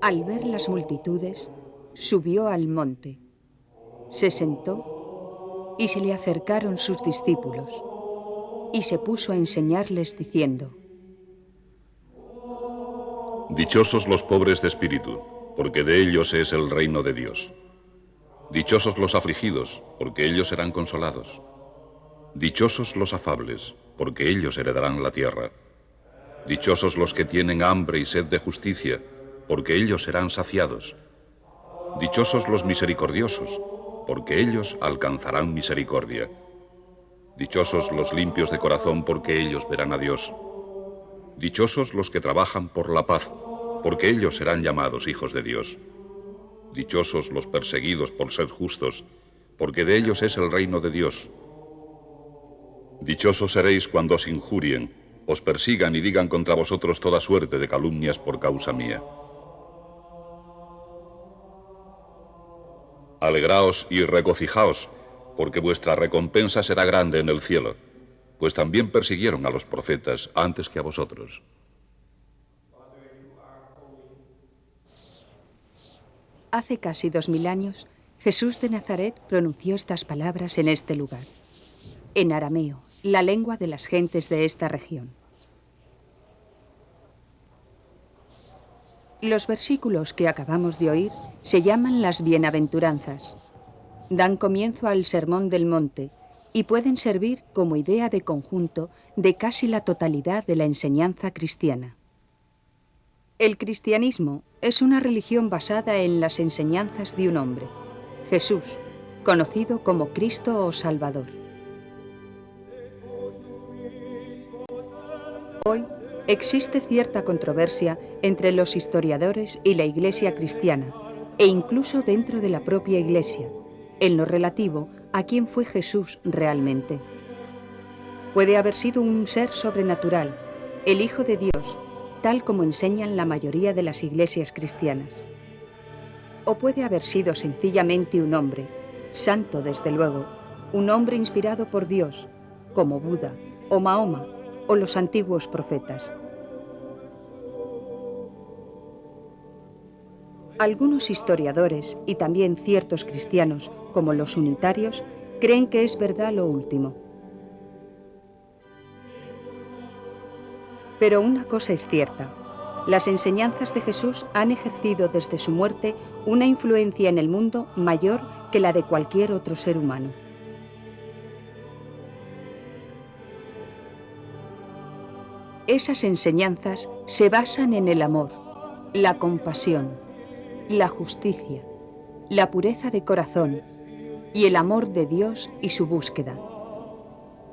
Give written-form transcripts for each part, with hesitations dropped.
Al ver las multitudes, subió al monte, se sentó y se le acercaron sus discípulos, y se puso a enseñarles diciendo: Dichosos los pobres de espíritu, porque de ellos es el reino de Dios. Dichosos los afligidos, porque ellos serán consolados. Dichosos los afables, porque ellos heredarán la tierra. Dichosos los que tienen hambre y sed de justicia, porque ellos serán saciados. Dichosos los misericordiosos, porque ellos alcanzarán misericordia. Dichosos los limpios de corazón, porque ellos verán a Dios. Dichosos los que trabajan por la paz, porque ellos serán llamados hijos de Dios. Dichosos los perseguidos por ser justos, porque de ellos es el reino de Dios. Dichosos seréis cuando os injurien, os persigan y digan contra vosotros toda suerte de calumnias por causa mía. Alegraos y regocijaos, porque vuestra recompensa será grande en el cielo, pues también persiguieron a los profetas antes que a vosotros. Hace casi 2000 años, Jesús de Nazaret pronunció estas palabras en este lugar, en arameo, la lengua de las gentes de esta región. Los versículos que acabamos de oír se llaman las bienaventuranzas. Dan comienzo al Sermón del Monte y pueden servir como idea de conjunto de casi la totalidad de la enseñanza cristiana. El cristianismo es una religión basada en las enseñanzas de un hombre, Jesús, conocido como Cristo o Salvador. Hoy existe cierta controversia entre los historiadores y la Iglesia cristiana, e incluso dentro de la propia Iglesia, en lo relativo a quién fue Jesús realmente. Puede haber sido un ser sobrenatural, el Hijo de Dios, tal como enseñan la mayoría de las iglesias cristianas. O puede haber sido sencillamente un hombre, santo desde luego, un hombre inspirado por Dios, como Buda o Mahoma o los antiguos profetas. Algunos historiadores y también ciertos cristianos, como los unitarios, creen que es verdad lo último. Pero una cosa es cierta: las enseñanzas de Jesús han ejercido desde su muerte una influencia en el mundo mayor que la de cualquier otro ser humano. Esas enseñanzas se basan en el amor, la compasión, la justicia, la pureza de corazón y el amor de Dios y su búsqueda.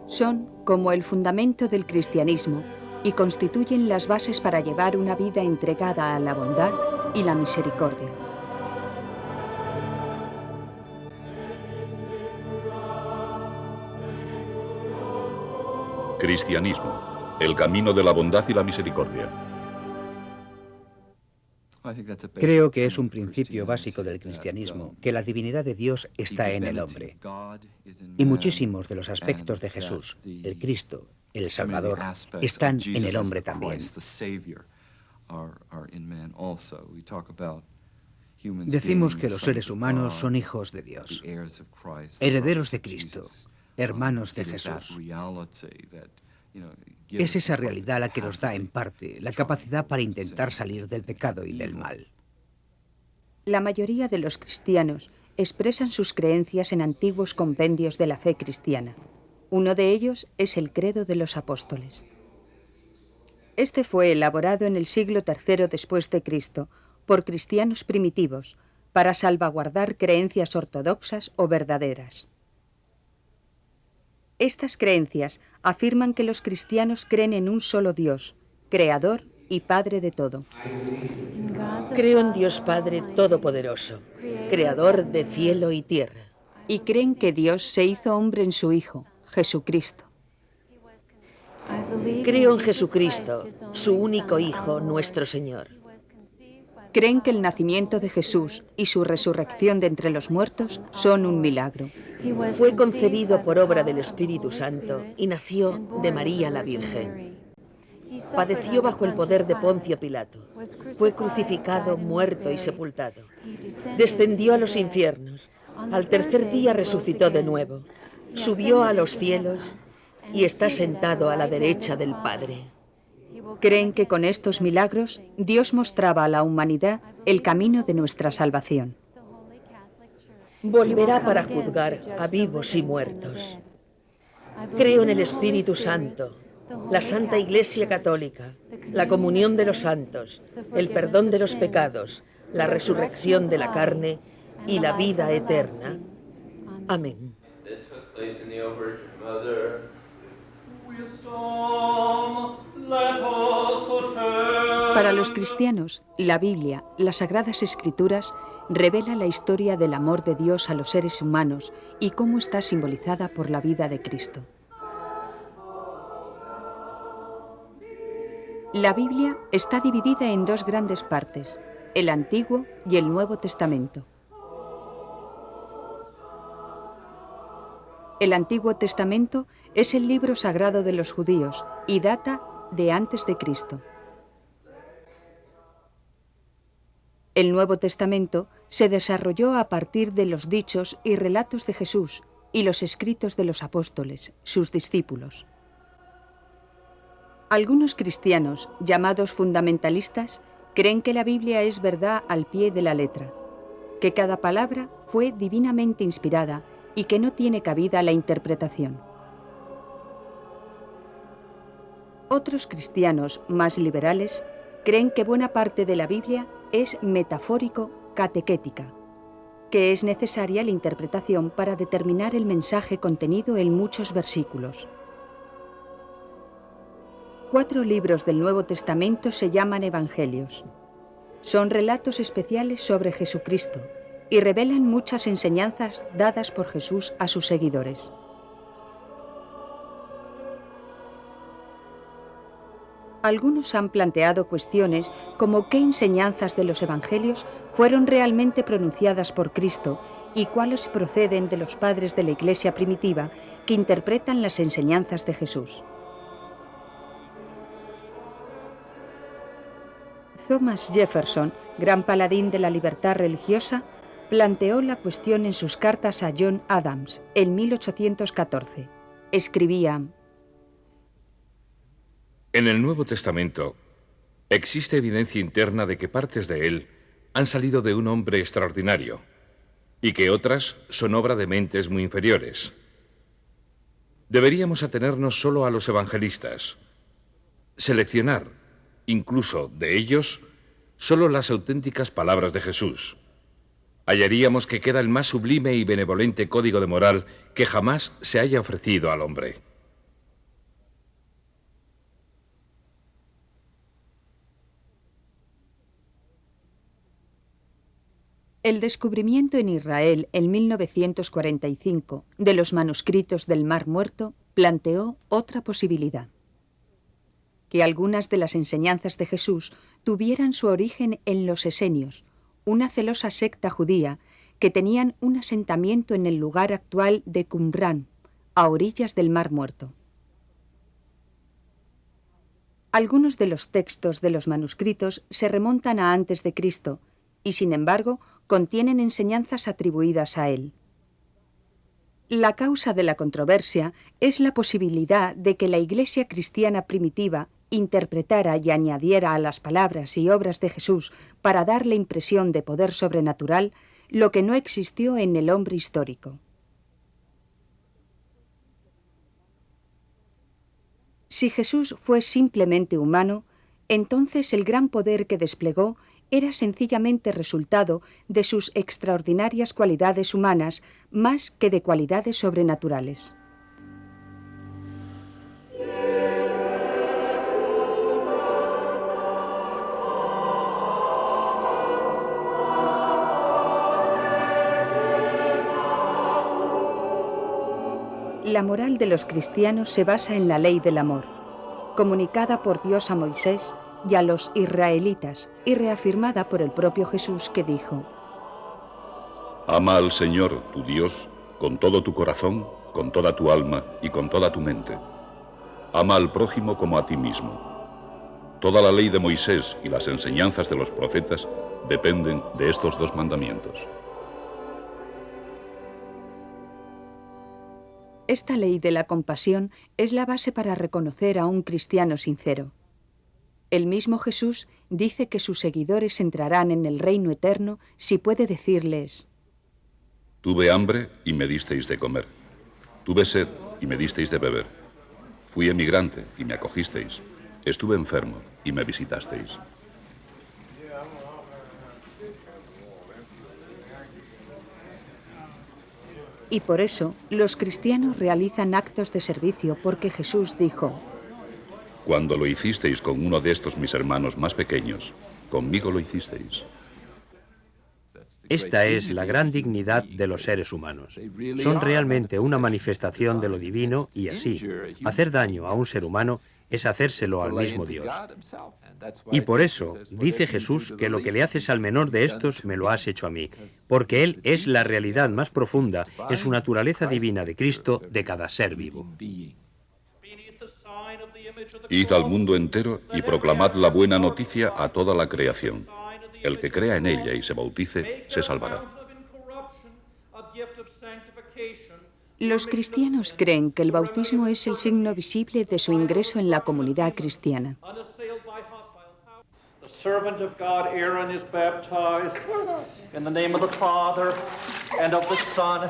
Son como el fundamento del cristianismo y constituyen las bases para llevar una vida entregada a la bondad y la misericordia. Cristianismo, el camino de la bondad y la misericordia. Creo que es un principio básico del cristianismo, que la divinidad de Dios está en el hombre. Y muchísimos de los aspectos de Jesús, el Cristo, el Salvador, están en el hombre también. Decimos que los seres humanos son hijos de Dios, herederos de Cristo, hermanos de Jesús. Es esa realidad la que nos da, en parte, la capacidad para intentar salir del pecado y del mal. La mayoría de los cristianos expresan sus creencias en antiguos compendios de la fe cristiana. Uno de ellos es el Credo de los Apóstoles. Este fue elaborado en el siglo III después de Cristo por cristianos primitivos para salvaguardar creencias ortodoxas o verdaderas. Estas creencias afirman que los cristianos creen en un solo Dios, Creador y Padre de todo. Creo en Dios Padre Todopoderoso, Creador de cielo y tierra. Y creen que Dios se hizo hombre en su Hijo, Jesucristo. Creo en Jesucristo, su único Hijo, nuestro Señor. Creen que el nacimiento de Jesús y su resurrección de entre los muertos son un milagro. Fue concebido por obra del Espíritu Santo y nació de María la Virgen. Padeció bajo el poder de Poncio Pilato. Fue crucificado, muerto y sepultado. Descendió a los infiernos. Al tercer día resucitó de nuevo. Subió a los cielos y está sentado a la derecha del Padre. Creen que con estos milagros Dios mostraba a la humanidad el camino de nuestra salvación. Volverá para juzgar a vivos y muertos. Creo en el Espíritu Santo, la Santa Iglesia Católica, la comunión de los santos, el perdón de los pecados, la resurrección de la carne y la vida eterna. Amén. Para los cristianos, la Biblia, las Sagradas Escrituras, revela la historia del amor de Dios a los seres humanos y cómo está simbolizada por la vida de Cristo. La Biblia está dividida en dos grandes partes, el Antiguo y el Nuevo Testamento. El Antiguo Testamento es el libro sagrado de los judíos y data de antes de Cristo. El Nuevo Testamento se desarrolló a partir de los dichos y relatos de Jesús y los escritos de los apóstoles, sus discípulos. Algunos cristianos, llamados fundamentalistas, creen que la Biblia es verdad al pie de la letra, que cada palabra fue divinamente inspirada y que no tiene cabida la interpretación. Otros cristianos más liberales creen que buena parte de la Biblia es metafórico-catequética, que es necesaria la interpretación para determinar el mensaje contenido en muchos versículos. 4 libros del Nuevo Testamento se llaman Evangelios. Son relatos especiales sobre Jesucristo y revelan muchas enseñanzas dadas por Jesús a sus seguidores. Algunos han planteado cuestiones como qué enseñanzas de los evangelios fueron realmente pronunciadas por Cristo y cuáles proceden de los padres de la Iglesia primitiva que interpretan las enseñanzas de Jesús. Thomas Jefferson, gran paladín de la libertad religiosa, planteó la cuestión en sus cartas a John Adams en 1814. Escribía: En el Nuevo Testamento existe evidencia interna de que partes de él han salido de un hombre extraordinario y que otras son obra de mentes muy inferiores. Deberíamos atenernos solo a los evangelistas, seleccionar, incluso de ellos, solo las auténticas palabras de Jesús. Hallaríamos que queda el más sublime y benevolente código de moral que jamás se haya ofrecido al hombre. El descubrimiento en Israel en 1945 de los manuscritos del Mar Muerto planteó otra posibilidad: que algunas de las enseñanzas de Jesús tuvieran su origen en los esenios, una celosa secta judía que tenían un asentamiento en el lugar actual de Qumrán, a orillas del Mar Muerto. Algunos de los textos de los manuscritos se remontan a antes de Cristo y, sin embargo, contienen enseñanzas atribuidas a él. La causa de la controversia es la posibilidad de que la Iglesia cristiana primitiva interpretara y añadiera a las palabras y obras de Jesús para dar la impresión de poder sobrenatural lo que no existió en el hombre histórico. Si Jesús fue simplemente humano, entonces el gran poder que desplegó era sencillamente resultado de sus extraordinarias cualidades humanas más que de cualidades sobrenaturales. La moral de los cristianos se basa en la ley del amor, comunicada por Dios a Moisés y a los israelitas, y reafirmada por el propio Jesús, que dijo: Ama al Señor, tu Dios, con todo tu corazón, con toda tu alma y con toda tu mente. Ama al prójimo como a ti mismo. Toda la ley de Moisés y las enseñanzas de los profetas dependen de estos dos mandamientos. Esta ley de la compasión es la base para reconocer a un cristiano sincero. El mismo Jesús dice que sus seguidores entrarán en el reino eterno si puede decirles: Tuve hambre y me disteis de comer. Tuve sed y me disteis de beber. Fui emigrante y me acogisteis. Estuve enfermo y me visitasteis. Y por eso los cristianos realizan actos de servicio, porque Jesús dijo: Cuando lo hicisteis con uno de estos mis hermanos más pequeños, conmigo lo hicisteis. Esta es la gran dignidad de los seres humanos. Son realmente una manifestación de lo divino y así, hacer daño a un ser humano es hacérselo al mismo Dios. Y por eso dice Jesús que lo que le haces al menor de estos me lo has hecho a mí, porque Él es la realidad más profunda en su naturaleza divina de Cristo de cada ser vivo. Id al mundo entero y proclamad la buena noticia a toda la creación. El que crea en ella y se bautice, se salvará. Los cristianos creen que el bautismo es el signo visible de su ingreso en la comunidad cristiana. The servant of God Aaron is baptized in the name of the Father and of the Son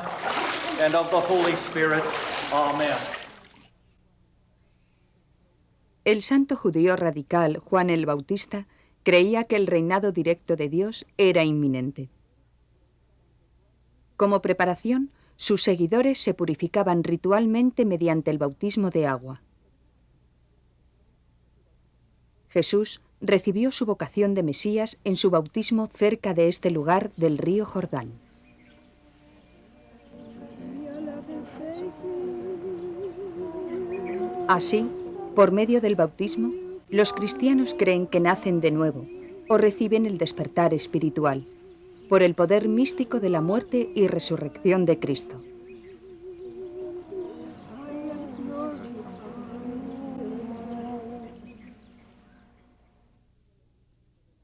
and of the Holy Spirit. Amen. El santo judío radical Juan el Bautista creía que el reinado directo de Dios era inminente. Como preparación, sus seguidores se purificaban ritualmente mediante el bautismo de agua. Jesús recibió su vocación de Mesías en su bautismo cerca de este lugar del río Jordán. Así, por medio del bautismo, los cristianos creen que nacen de nuevo o reciben el despertar espiritual por el poder místico de la muerte y resurrección de Cristo.